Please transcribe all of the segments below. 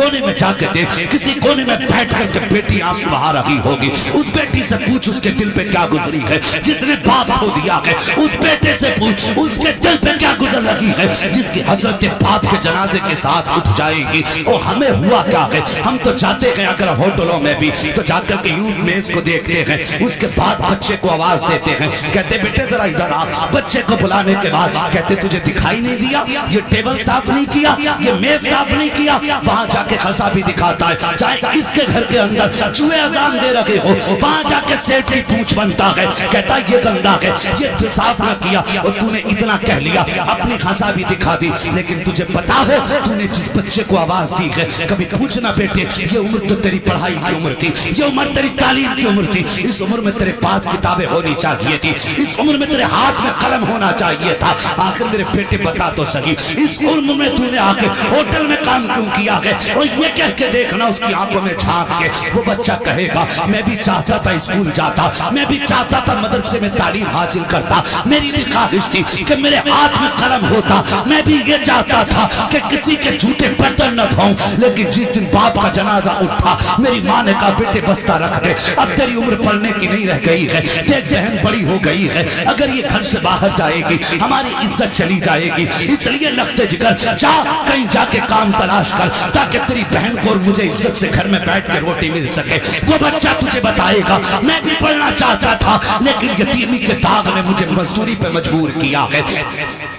کونے میں جا کے دیکھ, کسی کونے میں بیٹھ کر کے بیٹی آنسو بہا رہی ہوگی. اس بیٹی سے پوچھ اس کے دل پہ کیا گزری ہے جس نے باپ کھو دیا ہے. اس بیٹے سے پوچھ اس کے دل پہ کیا گزر رہی ہے جس کی حضرت باپ کے جنازے کے ساتھ اٹھ جائے گی. اور ہمیں ہوا کیا ہے, ہم تو جاتے ہیں اگر ہوٹلوں میں بھی تو جا کر کے یوں میز کو دیکھتے ہیں, اس کے بعد بچے کو آواز دیتے ہیں, کہتے بیٹے ذرا ادھر آ. بچے کو بلانے کے بعد کہتے تجھے دکھائی نہیں دیا, یہ ٹیبل صاف نہیں کیا, یہ میز صاف نہیں کیا. وہاں جا کے خزا بھی دکھاتا ہے, چاہے اس کے گھر کے اندر چوہے اذان دے رہے ہو, وہاں جا کے سیٹ کی پونچھ بنتا ہے, کہتا ہے یہ گندا ہے, یہ صاف نہ کیا. اور تو نے اتنا کہہ لیا, اپنی خزا بھی دکھا دی, لیکن تجھے پتا ہے تو نے جس بچے کو آواز دی ہے کبھی پوچھنا بیٹے یہ عمر تو تیری پڑھائی کی عمر تھی, یہ عمر تیری تعلیم کی عمر تھی, اس عمر میں تیرے پاس کتابیں ہونی چاہیے تھی, اس عمر میں تیرے ہاتھ میں قلم ہونا چاہیے تھا. آخر میرے بیٹے بتا تو سکی اس عمر میں تو نے آ کے ہوٹل میں کام کیوں کیا ہے. اور یہ کہہ کے دیکھنا اس کی آنکھوں میں جھانک کے وہ بچہ کہے گا میں بھی چاہتا تھا اسکول جاتا, میں بھی چاہتا تھا مدرسے میں تعلیم حاصل کرتا, میری بھی خواہش تھی کہ میرے ہاتھ میں قلم ہوتا, میں بھی یہ چاہتا تھا کہ کسی کے جھوٹے برتن نہ دھوؤں. لیکن جس دن باپ کا جنازہ اٹھا میری ماں نے کہا بیٹے بستہ رکھ دے, اب تیری عمر پڑھنے کی نہیں رہ گئی ہے, دیکھ بہن بڑی ہو گئی ہے, اگر یہ گھر سے باہر جائے گی ہماری عزت چلی جائے گی, اس لیے لخت جگر جا کہیں جا کے کام تلاش کر تاکہ تیری بہن کو اور مجھے عزت سے گھر میں بیٹھ کے روٹی مل سکے. وہ بچہ تجھے بتائے گا میں بھی پڑھنا چاہتا تھا لیکن یتیمی کے داغ نے مجھے مزدوری پہ مجبور کیا ہے.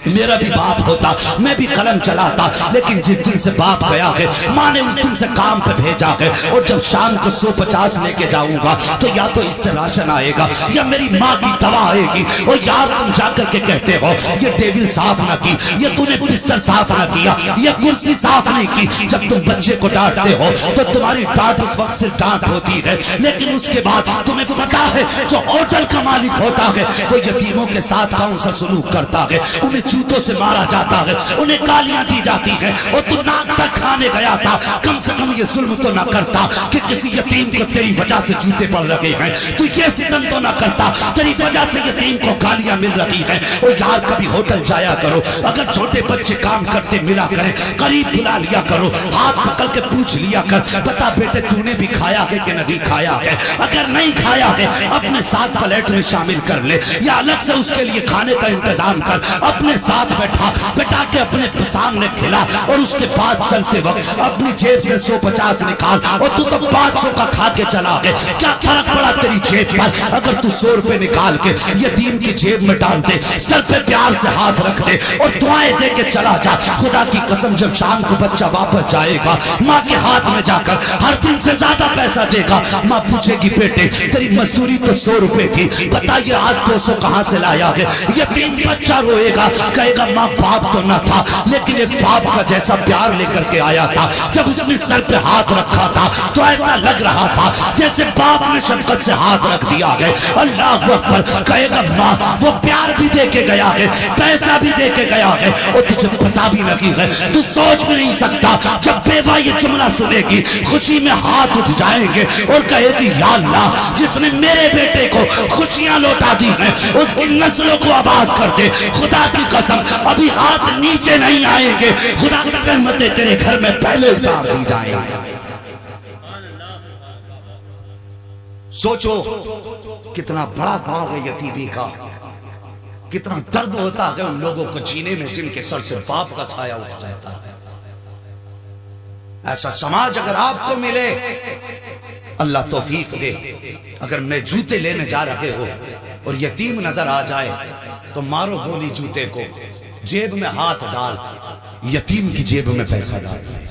میرا بھی باپ ہوتا میں بھی قلم چلاتا, لیکن جس دن سے باپ گیا ہے ماں نے اس دن سے کام پہ بھیجا ہے, اور جب شام کو 150 لے کے جاؤں گا تو یا تو اس سے راشن آئے گا یا میری ماں کی دوا آئے گی. اور یار تم جا کر کے کہتے ہو یہ ٹیبل صاف نہ کی, یہ تو نے بستر صاف نہ کیا, یہ کرسی صاف نہیں کی. جب تم بچے کو ڈانٹتے ہو تو تمہاری ڈانٹ اس وقت صرف ڈانٹ ہوتی ہے, لیکن اس کے بعد تمہیں پتا ہے جو ہوٹل کا مالک ہوتا ہے وہ یتیموں کے ساتھ کون سا سلوک کرتا ہے, انہیں جوتوں سے مارا جاتا ہے, انہیں گالیاں دی جاتی ہیں. اور تو ناک تک کھانے گیا تھا, کم سے کم یہ ظلم تو نہ کرتا کہ کسی یتیم کو تیری وجہ سے جوتے پڑ رہے ہیں, تو یہ ستم تو نہ کرتا تیری وجہ سے یتیم کو گالیاں مل رہی ہیں. اور یار کبھی ہوٹل جایا کرو, اگر چھوٹے بچے کام کرتے ملا کریں, قریب بلا لیا کرو, ہاتھ پکڑ کے پوچھ لیا کر بتا بیٹے تو نے بھی کھایا ہے کہ نہیں کھایا ہے, اگر نہیں کھایا ہے اپنے ساتھ پلیٹ میں شامل کر لے یا الگ سے اس کے لیے کھانے کا انتظام کر, اپنے ساتھ بیٹھا کے اپنے سامنے کھلا, اور اس کے بعد چلتے وقت اپنی جیب سے 150 نکال, اور تو 500 کا کھا کے چلا گئے. کیا فرق پڑا تیری جیب پر اگر تو 100 روپے نکال کے یتیم کی جیب میں ڈال دے, سر پہ پیار سے ہاتھ رکھ دے اور دعائیں دے کے چلا جا. خدا کی قسم جب شام کو بچہ واپس جائے گا ماں کے ہاتھ میں جا کر ہر دن سے زیادہ پیسہ دے گا, ماں پوچھے گی بیٹے تیری مزدوری تو 100 روپے تھی, بتائیے آج 200 کہاں سے لایا ہے. یتیم بچہ روئے گا, کہے گا ماں باپ تو نہ تھا لیکن ایک باپ کا جیسا پیار لے کر کے آیا تھا. جب اس نے سر پہ ہاتھ رکھا تھا تو ایسا لگ رہا تھا جیسے باپ نے شفقت سے ہاتھ رکھ دیا ہے. اللہ اکبر, کہے گا ماں وہ پیار بھی دے کے گیا ہے, پیسہ بھی دے کے گیا ہے, اور تجھے پتا بھی نہیں ہے, تو سوچ بھی نہیں سکتا جب بیوہ یہ جملہ سنے گی خوشی میں ہاتھ اٹھ جائیں گے اور کہے گی یا اللہ جس نے میرے بیٹے کو خوشیاں لوٹا دی ہیں اس کی نسلوں کو آباد کر دے. خدا کی قسم ابھی ہاتھ نیچے نہیں آئیں گے, خدا کی رحمتیں تیرے گھر میں پہلے اتار دی جائیں. سوچو کتنا بڑا باغ ہے یتیمی کا, کتنا درد ہوتا ہے ان لوگوں کو جینے میں جن کے سر سے باپ کا سایہ اٹھ جاتا ہے. ایسا سماج اگر آپ کو ملے اللہ توفیق دے. اگر میں جوتے لینے جا رہے ہو اور یتیم نظر آ جائے تو مارو گولی جوتے کو, جیب میں ہاتھ ڈال, یتیم کی جیب میں پیسہ ڈال.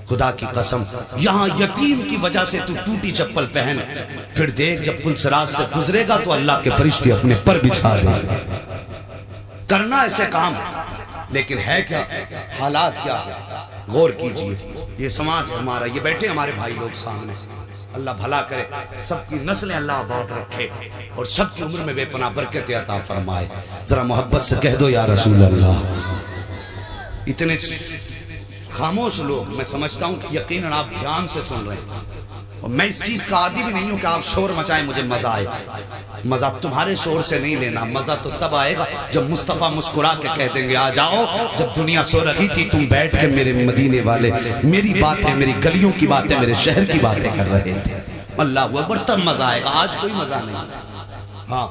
خدا کی قسم یہاں یتیم کی وجہ سے تو ٹوٹی چپل پہن, پھر دیکھ جب پلسراج سے گزرے گا تو اللہ کے فرشتے اپنے پر بچھا دیں. کرنا ایسے کام, لیکن ہے کیا, حالات کیا, غور کیجئے. یہ سماج ہمارا, یہ بیٹھے ہمارے بھائی لوگ سامنے, اللہ بھلا کرے, سب کی نسلیں اللہ آباد رکھے اور سب کی عمر میں بے پناہ برکت عطا فرمائے. ذرا محبت سے کہہ دو یا رسول اللہ. اتنے خاموش لوگ, میں سمجھتا ہوں کہ یقیناً آپ دھیان سے سن رہے ہیں اور میں اس چیز کا عادی بھی نہیں ہوں کہ آپ شور مچائیں مجھے مزہ آئے. مزہ تمہارے شور سے نہیں لینا. مزہ تو تب آئے گا جب مصطفیٰ مسکرا کے کہہ دیں گے آ جاؤ. جب دنیا سو رہی تھی تم بیٹھ کے میرے مدینے والے میری باتیں، میری گلیوں کی باتیں، میرے شہر کی باتیں کر رہے تھے. اللہ اکبر، تب مزہ آئے گا. آج کوئی مزہ نہیں. ہاں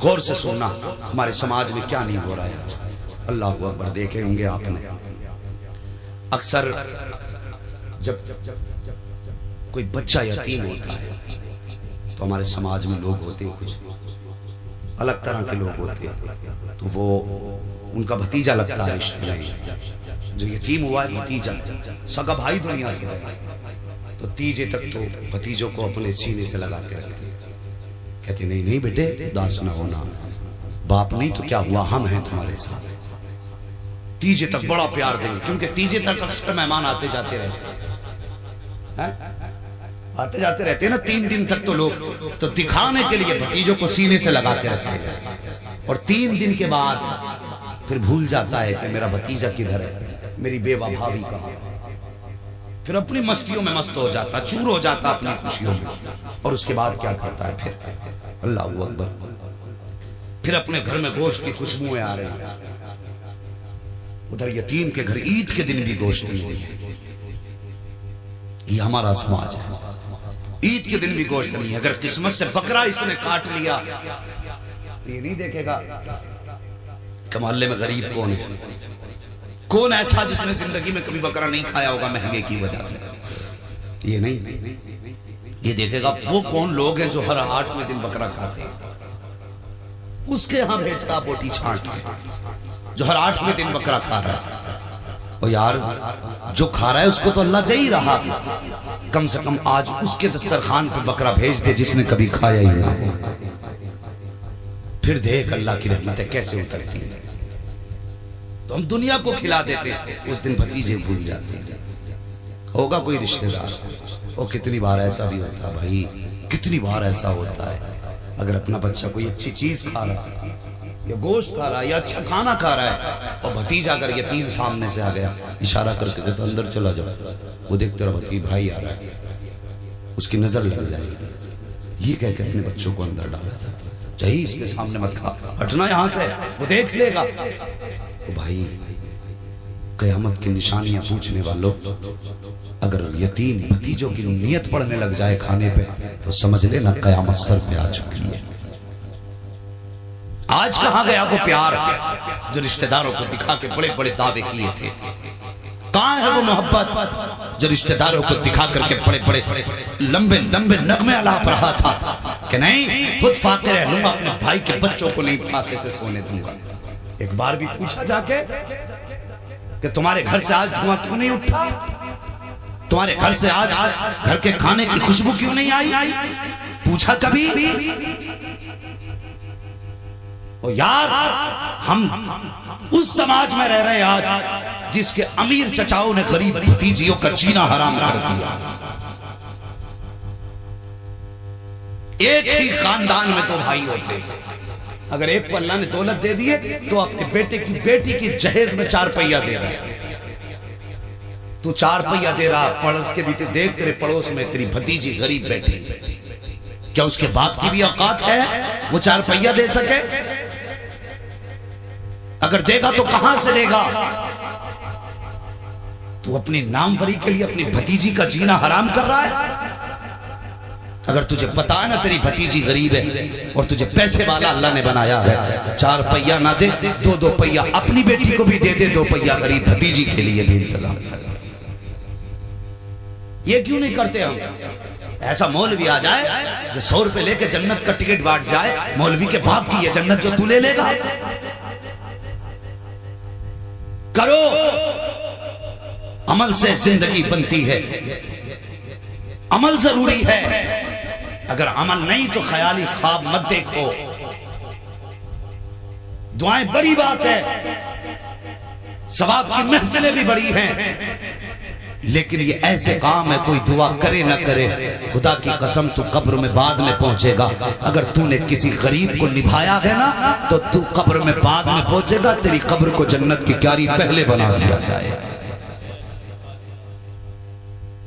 غور سے سننا ہمارے سماج میں کیا نہیں ہو رہا ہے آج. اللہ اکبر، دیکھے ہوں گے آپ نے اکثر جب کوئی بچہ یتیم ہوتا ہے تو ہمارے سماج میں لوگ ہوتے ہیں کچھ الگ طرح کے لوگ ہوتے ہیں، تو وہ ان کا بھتیجا لگتا ہے رشتے میں. جو یتیم ہوا ہے بھتیجا، سگا بھائی دنیا سے ہے، تو تیجے تک تو بھتیجوں کو اپنے سینے سے لگا کے رکھتے ہیں. کہتے نہیں نہیں بیٹے اداس نہ ہونا، باپ نہیں تو کیا ہوا، ہم ہیں تمہارے ساتھ. تیجے تک بڑا پیار دیں گے، کیونکہ تیجے تک اکثر مہمان آتے جاتے رہتے ہیں، آتے جاتے رہتے ہیں نا. 3 دن تک تو لوگ تو دکھانے کے لیے بھتیجوں کو سینے سے لگا کے رکھتے ہیں، اور 3 دن کے بعد پھر بھول جاتا ہے کہ میرا بھتیجا کدھر ہے، میری بیوہ بھابھی کہاں. پھر اپنی مستیوں میں مست ہو جاتا، چور ہو جاتا اپنی خوشیوں میں. اور اس کے بعد کیا کرتا ہے پھر؟ اللہ اکبر، پھر اپنے گھر میں گوشت کی خوشبوئیں آ رہی ہیں. ادھر یتیم کے گھر عید کے دن بھی گوشت نہیں ہے. یہ ہمارا سماج ہے. عید کے دن بھی گوشت نہیں ہے. اگر قسمت سے بکرا اس نے کاٹ لیا تو یہ نہیں دیکھے گا کہ محلے میں غریب کون ہے. کون ایسا جس نے زندگی میں کبھی بکرا نہیں کھایا ہوگا مہنگے کی وجہ سے. یہ نہیں، یہ دیکھے گا وہ کون لوگ ہیں جو ہر 8ویں دن بکرا کھاتے ہیں. اس کے ہاں بھیجتا بوٹی چھانٹ کے، جو ہر 8ویں دن بکرا کھا رہا ہے. اور یار جو کھا رہا ہے اس کو تو اللہ دے ہی رہا، کم سے کم آج اس کے دسترخوان پہ بکرا بھیج دے جس نے کبھی کھایا ہی نہ ہو. پھر دیکھ اللہ کی رحمتیں کیسے اترتی ہیں. تو ہم دنیا کو کھلا دیتے ہیں، اس دن بھتیجے بھول جاتے ہیں. ہوگا کوئی رشتہ دار، اور کتنی بار ایسا بھی ہوتا ہے بھائی، کتنی بار ایسا ہوتا ہے. اگر اپنا بچہ کوئی اچھی چیز کھا رہا ہے یا گوشت کھا رہا ہے یا اچھا کھانا کھا رہا ہے، اور بھتیجا اگر یتیم سامنے سے آ گیا، اشارہ کر کے کہتا اندر چلا جاؤ، وہ دیکھ تیرا بھتیجا بھائی آ رہا ہے، اس کی نظر لگ جائے گی. یہ کہہ کے اپنے بچوں کو اندر ڈالا جاتا ہے. چاہیے اس کے سامنے مت کھا، ہٹنا یہاں سے، وہ دیکھ لے گا. بھائی قیامت کی نشانیاں پوچھنے والوں، اگر یتیم بھتیجوں کی نیت پڑھنے لگ جائے کھانے پہ تو سمجھ لینا قیامت سر پہ آ چکی ہے. آج کہاں گیا وہ پیار جو رشتہ داروں کو دکھا کے بڑے بڑے دعوے کیے تھے؟ کہاں ہے وہ محبت جو رشتہ داروں کو دکھا کر کے بڑے بڑے لمبے لمبے نغمے الاپ رہا تھا کہ نہیں خود فاتح رہ لوں گا، اپنے بھائی کے بچوں کو نہیں فاتح سے سونے دوں گا. ایک بار بھی پوچھا جا کے کہ تمہارے گھر سے آج دھواں کیوں نہیں اٹھا؟ تمہارے گھر سے آج گھر کے کھانے کی خوشبو کیوں نہیں آئی؟ پوچھا کبھی؟ اور یار ہم اس سماج میں رہ رہے ہیں آج جس کے امیر چچاؤں نے غریب بھتیجیوں کا جینا حرام کر دیا. ایک ہی خاندان میں 2 بھائی ہوتے ہیں، اگر ایک کو اللہ نے دولت دے دیے تو اپنے بیٹے کی بیٹی کی جہیز میں 4 پہیا دے رہا ہے. تو 4 پہیا دے رہا، پڑھ کے بھی تو دیکھ تیرے پڑوس میں تیری بھتیجی غریب بیٹھی، کیا اس کے باپ کی بھی اوقات ہے وہ 4 پہیا دے سکے؟ اگر دے گا تو کہاں سے دے گا؟ تو اپنی ناموری کے لیے اپنی بھتیجی کا جینا حرام کر رہا ہے. اگر تجھے پتا ہے نا تیری بھتیجی غریب ہے اور تجھے پیسے والا اللہ نے بنایا ہے، 4 پہیا نہ دے، 2 پہیا اپنی بیٹی کو بھی دے دے، 2 پہیا غریب بھتیجی کے لیے بھی انتظام کر. یہ کیوں نہیں کرتے ہم؟ ایسا مولوی آ جائے جو 100 روپے لے کے جنت کا ٹکٹ بانٹ جائے، مولوی کے باپ کی یہ جنت جو تو لے لے گا؟ کرو، عمل سے زندگی بنتی ہے، عمل ضروری ہے. اگر عمل نہیں تو خیالی خواب مت دیکھو. دعائیں بڑی بات ہے، ثواب کی محفلیں بھی بڑی ہیں، لیکن یہ ایسے کام ہے کوئی دعا کرے نہ کرے، خدا کی قسم تو قبر میں بعد میں پہنچے گا. اگر تو نے کسی غریب کو نبھایا ہے نا تو تو قبر میں بعد میں پہنچے گا، تیری قبر کو جنت کی کیاری پہلے بنا دیا جائے.